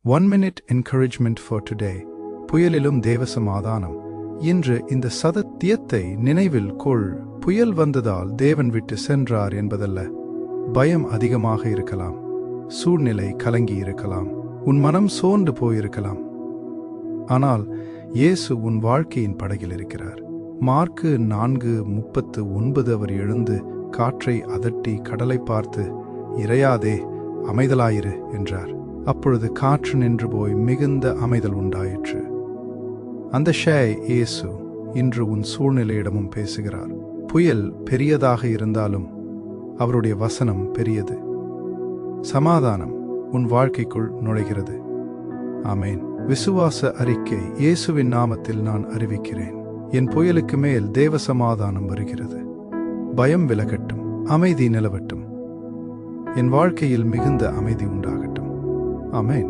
1 minute encouragement for today. புயலிலும் தேவ சமாதானம். இன்று இந்த சத்தியத்தை நினைவில் கொள். புயல் வந்ததால் தேவன் விட்டு சென்றார் என்பதல்ல. பயம் அதிகமாக இருக்கலாம், சூழ்நிலை கலங்கி இருக்கலாம், உன் மனம் சோர்ந்து போயிருக்கலாம். ஆனால் இயேசு உன் வாழ்க்கையின் படகில் இருக்கிறார். மார்க்கு 4:39 அவர் எழுந்து காற்றை அதட்டி கடலை பார்த்து, இறையாதே, அமைதலாயிரு என்றார். அப்பொழுது காற்று நின்று போய் மிகுந்த அமைதல் உண்டாயிற்று. அந்த இயேசு இன்று உன் சூழ்நிலையிடமும் பேசுகிறார். புயல் பெரியதாக இருந்தாலும் அவருடைய வசனம் பெரியது. சமாதானம் உன் வாழ்க்கைக்குள் நுழைகிறது. ஆமேன். விசுவாச அறிக்கை. இயேசுவின் நாமத்தில் நான் அறிவிக்கிறேன், என் புயலுக்கு மேல் தேவ சமாதானம் வருகிறது. பயம் விலகட்டும், அமைதி நிலவட்டும், என் வாழ்க்கையில் மிகுந்த அமைதி உண்டாகட்டும். ஆமேன்.